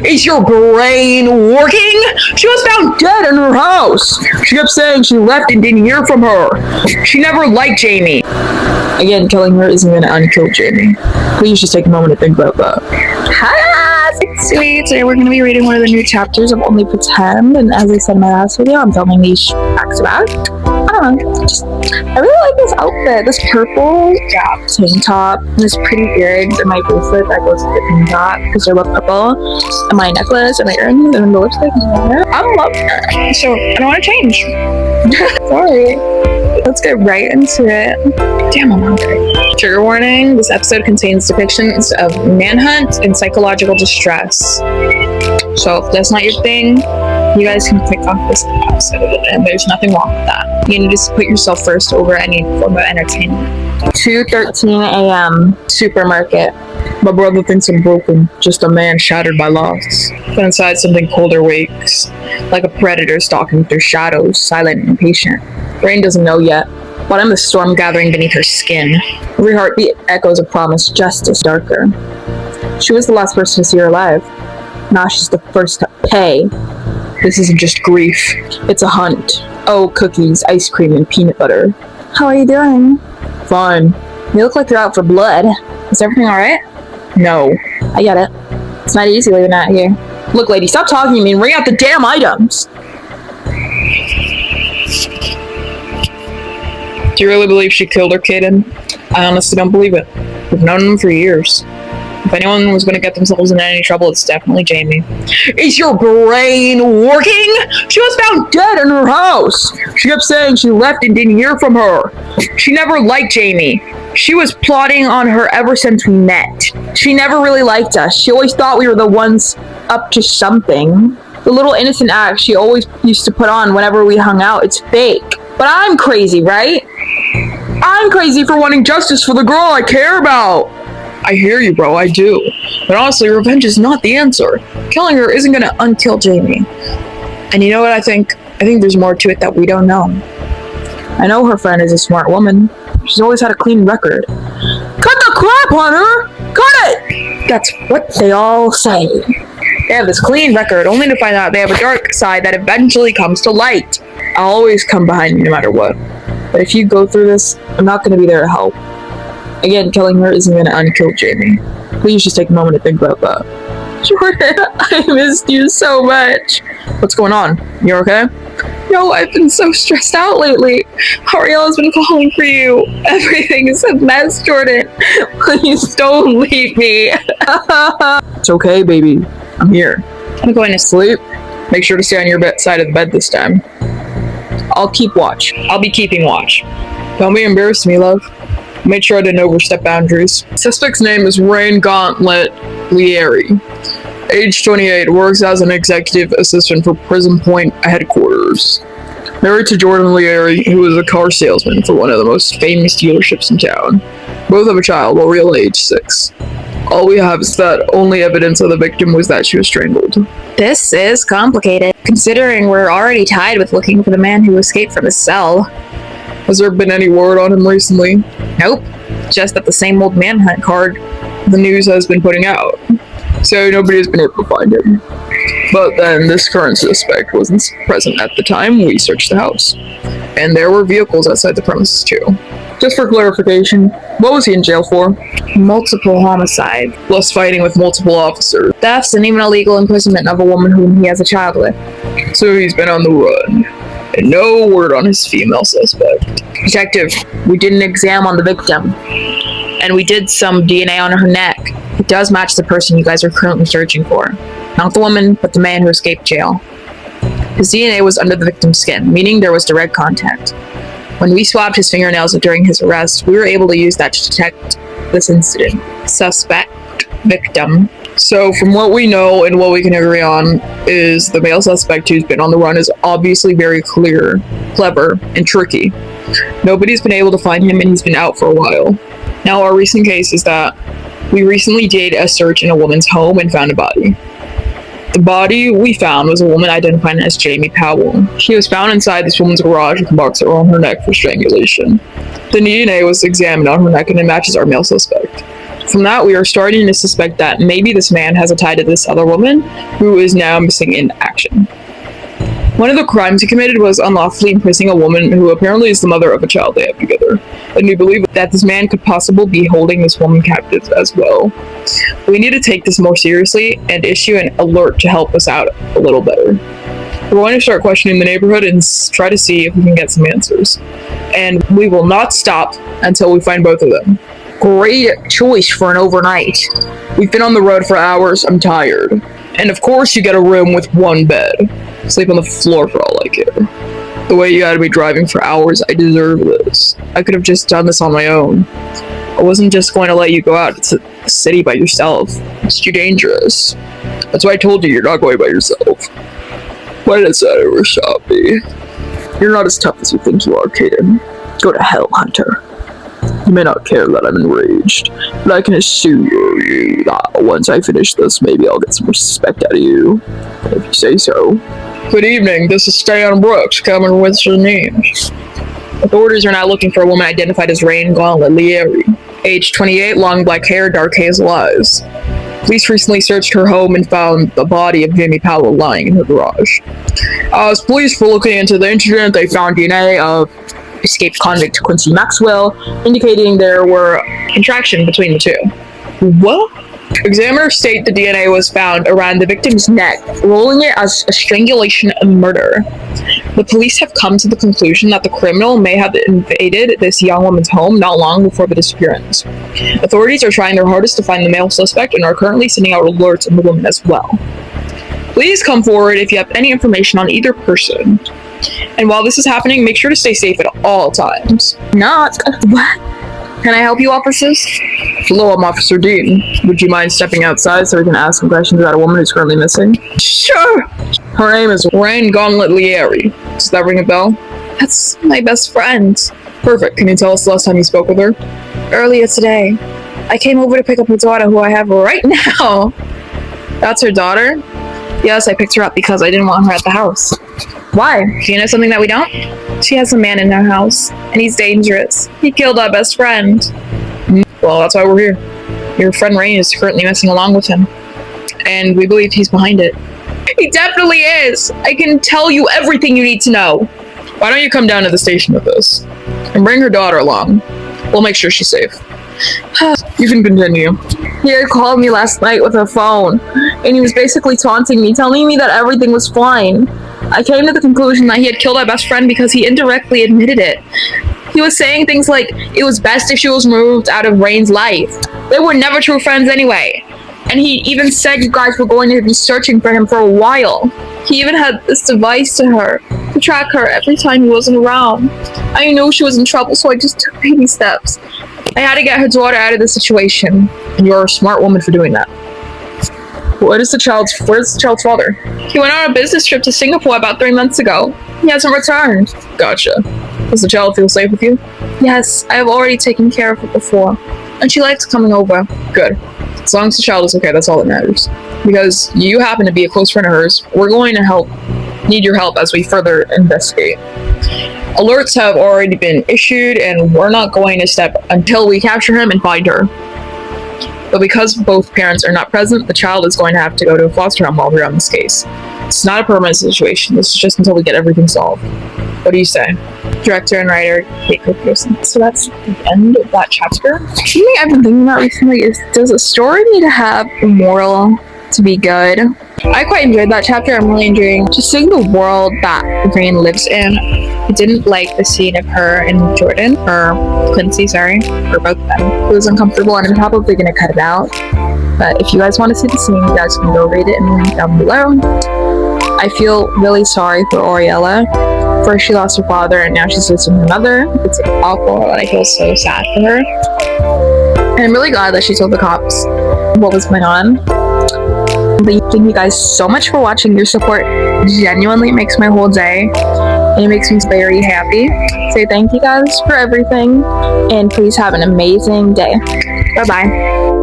Is your brain working? She was found dead in her house. She kept saying she left and didn't hear from her. She never liked Jamie. Again, killing her isn't gonna unkill Jamie. Please just take a moment to think about that. Hi, sweet. Today we're going to be reading one of the new chapters of Only Pretend, and as I said in my last video, I'm filming these back to back. I really like this outfit. This purple tank top, and this pretty earrings, and my bracelet that goes with the tank top because they're both purple, and my necklace, and my earrings, and the lipstick, and my hair. I'm loving it. So I don't want to change. Sorry. Let's get right into it. Damn, I'm hungry. Trigger warning, this episode contains depictions of manhunt and psychological distress. So if that's not your thing, you guys can click off this episode, and there's nothing wrong with that. You need to just put yourself first over any form of entertainment. 2:13 a.m. Supermarket. My brother thinks I'm broken, just a man shattered by loss. But inside something colder wakes, like a predator stalking through shadows, silent and patient. Rain doesn't know yet, but I'm the storm gathering beneath her skin. Every heartbeat echoes a promise just as darker. She was the last person to see her alive. Now she's the first to pay. This isn't just grief, it's a hunt. Oh, cookies, ice cream, and peanut butter. How are you doing? Fine. You look like you're out for blood. Is everything alright? No. I get it. It's not easy leaving out here. Look, lady, stop talking to me and bring out the damn items! Do you really believe she killed her kid? And I honestly don't believe it. We've known them for years. If anyone was going to get themselves in any trouble, it's definitely Jamie. Is your brain working? She was found dead in her house. She kept saying she left and didn't hear from her. She never liked Jamie. She was plotting on her ever since we met. She never really liked us. She always thought we were the ones up to something. The little innocent act she always used to put on whenever we hung out, it's fake. But I'm crazy, right? I'm crazy for wanting justice for the girl I care about. I hear you, bro, I do. But honestly, revenge is not the answer. Killing her isn't gonna unkill Jamie. And you know what I think? I think there's more to it that we don't know. I know her friend is a smart woman. She's always had a clean record. Cut the crap on her! Cut it! That's what they all say. They have this clean record, only to find out they have a dark side that eventually comes to light. I'll always come behind you no matter what. But if you go through this, I'm not gonna be there to help. Again, killing her isn't gonna unkill Jamie. Please just take a moment to think about that. Jordan, I missed you so much. What's going on? You okay? No, I've been so stressed out lately. Arielle's been calling for you. Everything is a mess, Jordan. Please don't leave me. It's okay, baby. I'm here. I'm going to sleep. Make sure to stay on your side of the bed this time. I'll keep watch. I'll be keeping watch. Don't be embarrassed of me, love. I made sure I didn't overstep boundaries. Suspect's name is Rain Gauntlet Lieri. Age 28, works as an executive assistant for Prison Point headquarters. Married to Jordan Lieri, who is a car salesman for one of the most famous dealerships in town. Both have a child, while real age 6. All we have is that only evidence of the victim was that she was strangled. This is complicated, considering we're already tied with looking for the man who escaped from his cell. Has there been any word on him recently? Nope, just that the same old manhunt card the news has been putting out. So nobody has been able to find him. But then this current suspect wasn't present at the time we searched the house. And there were vehicles outside the premises too. Just for clarification, what was he in jail for? multiple homicides, Plus fighting with multiple officers. thefts, and even illegal imprisonment of a woman whom he has a child with. So he's been on the run. And no word on his female suspect. Detective, we did an exam on the victim. And we did some DNA on her neck. It does match the person you guys are currently searching for. Not the woman, but the man who escaped jail. His DNA was under the victim's skin, meaning there was direct contact. When we swabbed his fingernails during his arrest, we were able to use that to detect this incident. Suspect, victim. So from what we know and what we can agree on is the male suspect who's been on the run is obviously very clear, clever, and tricky. Nobody's been able to find him and he's been out for a while. Now our recent case is that we recently did a search in a woman's home and found a body. The body we found was a woman identified as Jamie Powell. She was found inside this woman's garage with a box around her neck for strangulation. The DNA was examined on her neck and it matches our male suspect. From that, we are starting to suspect that maybe this man has a tie to this other woman who is now missing in action. One of the crimes he committed was unlawfully imprisoning a woman who apparently is the mother of a child they have together, and we believe that this man could possibly be holding this woman captive as well. We need to take this more seriously and issue an alert to help us out a little better. We're going to start questioning the neighborhood and try to see if we can get some answers. And we will not stop until we find both of them. Great choice for an overnight. We've been on the road for hours, I'm tired. And of course you get a room with one bed. Sleep on the floor for all I care. The way you had to be driving for hours, I deserve this. I could have just done this on my own. I wasn't just going to let you go out to the city by yourself. It's too dangerous. That's why I told you you're not going by yourself. Why did I say I ever stop me? You're not as tough as you think you are, Kaden. Go to hell, Hunter. You may not care that I'm enraged, but I can assure you that once I finish this, maybe I'll get some respect out of you, if you say so. Good evening, this is Stan Brooks, coming with some names. Authorities are now looking for a woman identified as Rain Gauntlet Lieri, age 28, long black hair, dark hazel eyes. Police recently searched her home and found the body of Jamie Powell lying in her garage. As police were looking into the incident, they found DNA of escaped convict Quincy Maxwell, indicating there were interaction between the two. What? Examiners state the DNA was found around the victim's neck, ruling it as a strangulation and murder. The police have come to the conclusion that the criminal may have invaded this young woman's home not long before the disappearance. Authorities are trying their hardest to find the male suspect and are currently sending out alerts on the woman as well. Please come forward if you have any information on either person. And while this is happening, make sure to stay safe at all times. Not. What? Can I help you, officers? Hello, I'm Officer Dean. Would you mind stepping outside so we can ask some questions about a woman who's currently missing? Sure. Her name is Rain Gauntlet Lieri. Does that ring a bell? That's my best friend. Perfect. Can you tell us the last time you spoke with her? Earlier today, I came over to pick up her daughter, who I have right now. That's her daughter? Yes, I picked her up because I didn't want her at the house. Why? Do you know something that we don't? She has a man in her house, and he's dangerous. He killed our best friend. Well, that's why we're here. Your friend Rain is currently messing along with him, and we believe he's behind it. He definitely is. I can tell you everything you need to know. Why don't you come down to the station with us and bring her daughter along? We'll make sure she's safe. You can continue. He had called me last night with a phone, and he was basically taunting me, telling me that everything was fine. I came to the conclusion that he had killed our best friend because he indirectly admitted it. He was saying things like it was best if she was removed out of Rain's life. They were never true friends anyway. And he even said you guys were going to be searching for him for a while. He even had this device to her to track her every time he wasn't around. I knew she was in trouble, so I just took baby steps. I had to get her daughter out of the situation. And you're a smart woman for doing that. Where's the child's father? He went on a business trip to Singapore about 3 months ago. He hasn't returned. Gotcha. Does the child feel safe with you? Yes, I have already taken care of it before. And she likes coming over. Good. As long as the child is okay, that's all that matters. Because you happen to be a close friend of hers, we're going to need your help as we further investigate. Alerts have already been issued, and we're not going to step until we capture him and find her. But because both parents are not present, the child is going to have to go to a foster home while we're on this case. It's not a permanent situation. This is just until we get everything solved. What do you say? Director and writer Kate Pearson. So that's the end of that chapter. Something I've been thinking about recently is, does a story need to have a moral to be good? I quite enjoyed that chapter. I'm really enjoying just seeing the world that Rain lives in. I didn't like the scene of her and Jordan, or Quincy, sorry, or both of them. It was uncomfortable, and I'm probably going to cut it out. But if you guys want to see the scene, you guys can go read it in the link down below. I feel really sorry for Oriella. First she lost her father, and now she's losing her mother. It's awful, and I feel so sad for her. And I'm really glad that she told the cops what was going on. Thank you guys so much for watching. Your support genuinely makes my whole day, and it makes me very happy. So thank you guys for everything, and please have an amazing day. Bye bye.